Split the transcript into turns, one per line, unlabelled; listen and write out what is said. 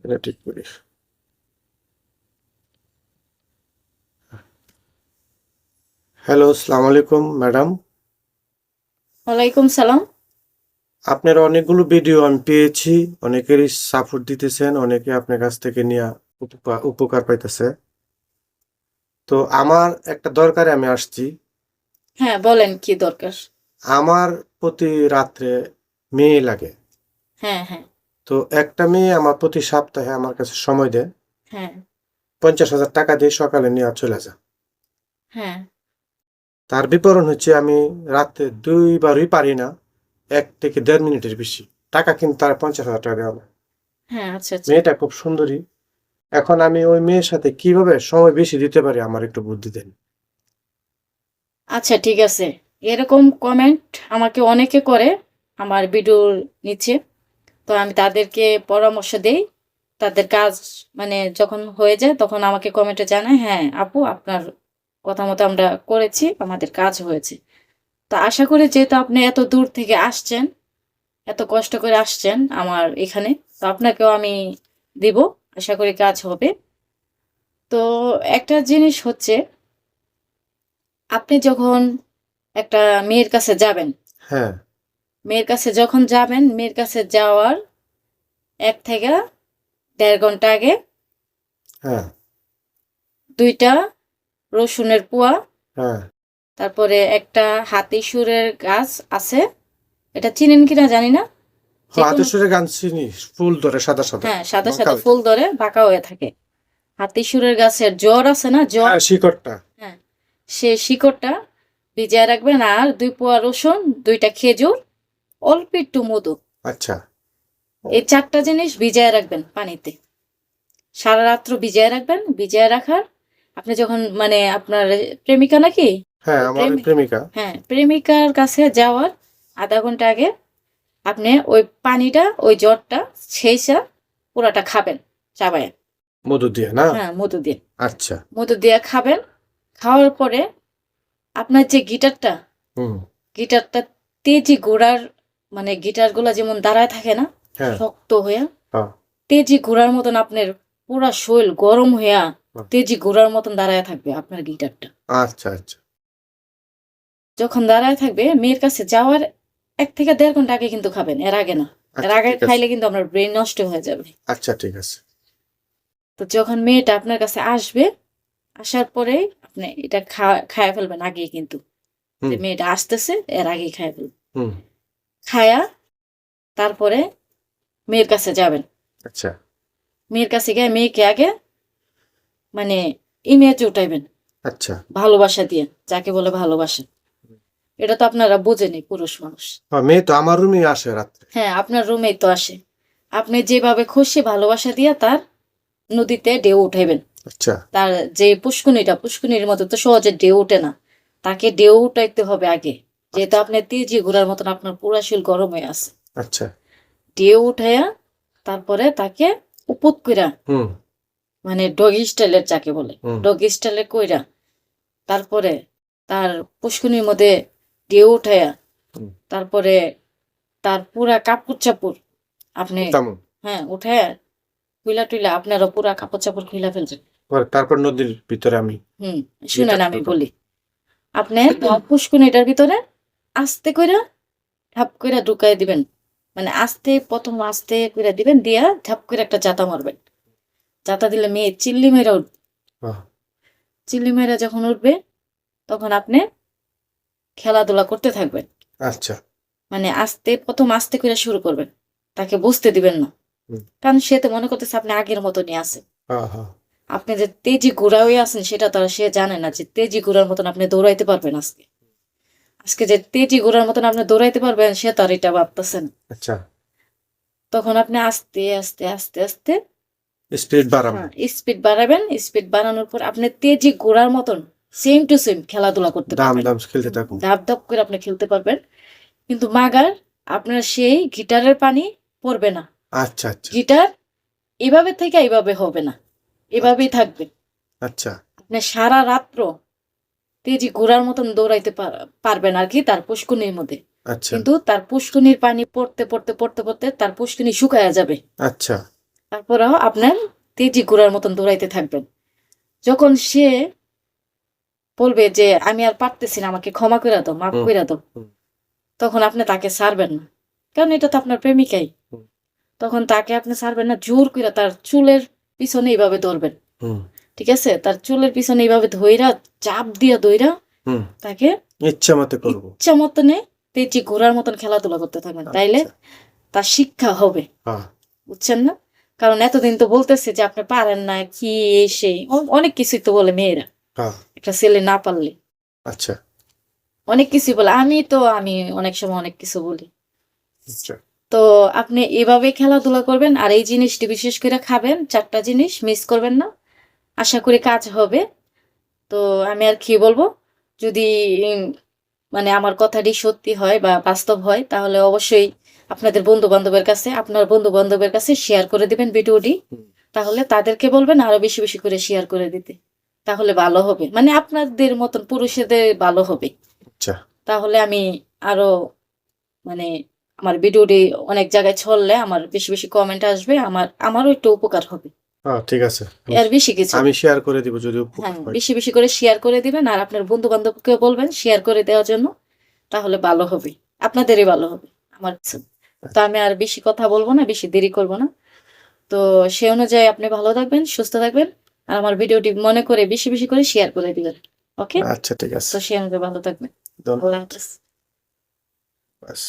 এটা ঠিক করি। হ্যালো, আসসালামু আলাইকুম ম্যাডাম।
ওয়ালাইকুম সালাম।
আপনার অনেকগুলো ভিডিও আমি পেয়েছি, অনেকেরই সাপোর্ট দিতেছেন, অনেকে আপনার কাছ থেকে নিয়ে উপকার পাইতেছে। তো আমার একটা দরকারে আমি আসছি।
হ্যাঁ, বলেন কি দরকার।
আমার প্রতি রাত্রে মেয়ে লাগে।
হ্যাঁ, হ্যাঁ,
তো একটা মেয়ে আমার প্রতি সপ্তাহে আমার কাছে সময় দেয়,
হ্যাঁ,
50,000 টাকা দিয়ে সকালে নিয়ে চলে যায়।
হ্যাঁ,
তার বিবরণ হচ্ছে আমি রাতে দুইবারই পারি না 1 থেকে 1.5 মিনিটের বেশি। টাকা কিন্তু তার 50,000 টাকা দেওয়া লাগে।
হ্যাঁ, আচ্ছা, আচ্ছা।
মেয়েটা খুব সুন্দরী। এখন আমি ওই মেয়ের সাথে কিভাবে সময় বেশি দিতে পারি আমার একটু বুদ্ধি দেন।
আচ্ছা, ঠিক আছে। এরকম কমেন্ট আমাকে অনেকে করে আমার ভিডিওর নিচে। তো আমি তাদেরকে পরামর্শ দেই। তাদের কাজ মানে যখন হয়ে যায় তখন আমাকে কমেন্টে জানায়, হ্যাঁ, আপু আপনার কথা মতো আমরা করেছি, আমাদের কাজ হয়েছে। তো আশা করি যেহেতু আপনি এত দূর থেকে আসছেন, এত কষ্ট করে আসছেন আমার এখানে, তো আপনাকেও আমি দিব। আশা করি কাজ হবে। তো একটা জিনিস হচ্ছে, আপনি যখন একটা মেয়ের কাছে যাবেন,
হ্যাঁ,
মেয়ের কাছে যখন যাবেন, মেয়ের কাছে যাওয়ার 1 থেকে 1.5 ঘন্টা আগে
হ্যাঁ,
2টা রসুনের কোয়া,
হ্যাঁ।
তারপরে একটা হাতি সুরের গাছ আছে, এটা চিনেন কিনা জানি না। যে কোনো,
হাতেশ্বরে গান চিনি, ফুল ধরে সাদা সাদা,
হ্যাঁ, সাদা
বাঁকা
সাদা
হয়ে
ফুল
থাকে।
ধরে বাঁকা হয়ে থাকে। হাতি সুরের গাছের জ্বর আছে না, জ্বর।
হ্যাঁ, শিকড়টা।
হ্যাঁ, সেই শিকড়টা ভিজায় রাখবেন, আর 2 পোয়া রসুন, 2টা খেজুর, অল্প একটু মধু,
আচ্ছা। ও,
এই 4টা জিনিস ভিজায় রাখবেন পানিতে। সারা রাত্র ভিজায় রাখবেন। ভিজায় রাখার, আপনি যখন মানে আপনার প্রেমিকা নাকি,
হ্যাঁ,
ওই
আমার ওই প্রেমিকা।
হ্যাঁ, প্রেমিকার কাছে যাওয়ার 1/2 ঘন্টা আগে আপনি ওই পানিটা, ওই জ্বরটা ছেঁচা পুরাটা খাবেন, চাবায়।
মধু দিয়ে না?
হ্যাঁ, মধু দিয়ে।
আচ্ছা।
মধু দিয়ে খাবেন। খাওয়ার পরে আপনার যে গিটারটা,
হুম।
গিটারটা তেজি ঘোড়ার, মানে গিটারগুলা যেমন দাঁড়ায় থাকে না,
হ্যাঁ,
শক্ত হইয়া,
হ্যাঁ,
তেজি ঘোড়ার মতন আপনার পুরা শরীর গরম হইয়া
হ্যাঁ।
তেজি ঘোড়ার মতন দাঁড়ায় থাকবে আপনার গিটারটা।
আচ্ছা, আচ্ছা,
যখন দাঁড়ায় থাকবে, মেয়ের কাছে যাওয়ার 1 থেকে 1.5 ঘন্টা আগে কিন্তু খাবেন, এর আগে না। এর
আচ্ছা,
আগে
ঠিক আছে।
খাইলে কিন্তু আপনার ব্রেন নষ্ট হয়ে যাবে।
আচ্ছা, ঠিক আছে।
তো যখন মেয়েটা আপনার কাছে আসবে, আসার পরে আপনি এটা খায়া ফেলবেন আগেই কিন্তু, যে
হুম,
মেয়েটা আসতেছে এর আগেই খায়া ফেলবেন।
হুম।
খায়া তারপরে মেয়ের কাছে যাবেন।
আচ্ছা,
মেয়ের কাছে গিয়ে মেয়েকে আগে মানে ইমেজ উঠাইবেন,
আচ্ছা।
ভালোবাসা দিয়ে, যাকে বলে ভালোবাসা। এটা তো আপনারা বোঝেনি, পুরুষ মানুষ।
মেয়ে তো আমার রুমে আসে রাত্রে।
হ্যাঁ, আপনার রুমেই তো আসে। আপনি যেভাবে খুশি ভালোবাসা দিয়ে তার নদীতে ঢেউ উঠাইবেন।
আচ্ছা,
তার যে পুষ্কুনিটা, পুষ্কুনির মতো তো সহজে ঢেউ ওঠে না। তাকে ঢেউ উঠাইতে হবে আগে। যেহেতু
আচ্ছা,
আপনি তেজি ঘোড়ার মতন আপনার পুরা শরীর গরম হয়ে আছে।
আচ্ছা।
ঢেউ উঠাইয়া তারপরে তাকে উপুত কইরা,
হুম,
মানে ডগি স্টাইলের যাকে বলে,
হুম,
ডগি স্টাইলে কইরা, তারপরে তার পুষ্কুনির মধ্যে ঢেউ উঠাইয়া,
হুম।
তারপরে তার পুরা কাপড় চাপড় আপনি,
উঠামু।
হ্যাঁ, উঠাইয়া খুইলা টুইলা আপনারও পুরা কাপড় চাপড় খুইলা ফেলছেন।
তারপর নদীর ভিতরে আমি
হুম, শুনেন
গিটারটা
আমি
ঢুকাবো।
বলি। আপনি পুষ্কুনিটার ভিতরে আস্তে কইরা ঢাপ কইরা ঢুকাই দিবেন। মানে আস্তে, প্রথম আস্তে কইরা দিবেন, দিয়া ঝাপ করে একটা জাতা মারবেন। জাতা দিলে মেয়ে চিল্লি মেরে উঠবে।
বাহ!
চিল্লি মেরে যখন উঠবে, তখন আপনি খেলাধুলা করতে থাকবেন।
আচ্ছা।
মানে আস্তে, প্রথম আস্তে করে শুরু করবেন। তাকে বুঝতে দিবেন না।
হুম।
কারণ সে তো মনে করতেছে আপনি আগের মতনই আছেন।
হ্যাঁ, হ্যাঁ।
আপনি যে তেজি ঘোড়া হয়ে আছেন সেটা তো আর সে জানে না, যে তেজি ঘোড়ার মতন আপনি দৌড়াইতে পারবেন আজকে। আজকে যে তেজি ঘোড়ার মতন আপনি দৌড়াইতে পারবেন সে তো আর এটা ভাবতেছেন।
আচ্ছা।
তখন আপনি আস্তে আস্তে আস্তে আস্তে,
স্পিড বাড়াবো।
হ্যাঁ, স্পিড বাড়াবেন। স্পিড বাড়ানোর পর আপনি তেজি ঘোড়ার মতন সেম টু সেম খেলাধুলা করতে
দাম
পারবেন।
দাম খেলতে থাকুন।
ধাপ ধাপ করে আপনি খেলতে পারবেন। কিন্তু মাগার, আপনার সেই গিটারের পানি পড়বে না।
আচ্ছা, আচ্ছা,
গিটার এভাবে থেকে এইভাবে হবে না, এভাবেই
আচ্ছা,
থাকবে।
আচ্ছা,
আপনি সারা রাত্র তেজি ঘোড়ার মতন দৌড়াইতে পারবেন আর কি, তার পুষ্কুনির মধ্যে।
আচ্ছা,
কিন্তু তার পুষ্কুনির পানি পড়তে পড়তে পড়তে পড়তে তার পুষ্কুনি শুকায়া যাবে।
আচ্ছা,
তারপরেও আপনার তেজি ঘোড়ার মতন দৌড়াইতে থাকবেন। যখন সে বলবে যে আমি আর পারতেছি না, আমাকে ক্ষমা করে দাও, মাফ
হুম,
করে দাও,
হুম,
তখন আপনি তাকে ছাড়বেন না, কারণ এটা তো আপনার প্রেমিকাই।
হুম,
তখন তাকে আপনি ছাড়বেন না, জোর করে তার চুলের পিছনে এইভাবে ধরবেন।
হুম,
ঠিক আছে, তার চুলের পিছনে এইভাবে ধইরা, চাপ দিয়া ধইরা
হুম।
তাকে
ইচ্ছা মতো করবো।
ইচ্ছা মতনে তেজি ঘোড়ার মতন খেলাধুলা করতে থাকবেন, তাইলে
আচ্ছা।
তার শিক্ষা হবে।
হ্যাঁ,
বুঝছেন না? কারণ এতদিন তো বলতেছে যে আপনি পারেন না, কি এই সেই অনেক কিছুই তো বলে মেয়েরা,
হ্যাঁ।
একটা ছেলে না পারলে
আচ্ছা,
অনেক কিছুই বলে। আমি অনেক সময় অনেক কিছু বলি।
আচ্ছা।
তো আপনি এভাবে খেলাধুলা করবেন, আর এই জিনিসটি বিশেষ করে খাবেন, 4টা জিনিস মিস করবেন না। আশা করি কাজ হবে। তো আমি আর কি বলবো, যদি উম, মানে আমার কথাটি সত্যি হয় বা বাস্তব হয়, তাহলে অবশ্যই আপনার বন্ধু বান্ধবের কাছে শেয়ার করে দিবেন ভিডিওটি।
হুম,
তাহলে তাদেরকে বলবেন আরো বেশি বেশি করে শেয়ার করে দিতে। তাহলে ভালো হবে, মানে আপনাদের মতন পুরুষদের ভালো হবে।
আচ্ছা।
তাহলে আমি আরো, মানে আমার ভিডিওটি অনেক জায়গায় ছড়লে আমার বেশি বেশি কমেন্ট আসবে, আমারও একটু উপকার হবে।
হ্যাঁ, ঠিক আছে।
এর বেশি কিছু
আমি
না।
শেয়ার করে দিব যদি উপকার
হ্যাঁ,
হয়।
বেশি বেশি করে শেয়ার করে দিবেন, আর আপনার বন্ধু বান্ধবকে বলবেন শেয়ার করে দেওয়ার জন্য। তাহলে ভালো হবে, আপনাদেরই ভালো হবে, আমার কিছু না। তো আমি আর বেশি কথা বলবো না, বেশি দেরি করব না। তো সে অনুযায়ী আপনি ভালো থাকবেন, সুস্থ থাকবেন, আর আমার ভিডিওটি মনে করে বেশি বেশি করে শেয়ার করে দিবেন। ওকে?
আচ্ছা, ঠিক আছে।
তো সে অনুযায়ী ভালো থাকবেন।
ধন্যবাদ।
আল্লাহ হাফেজ।
ব্যাস।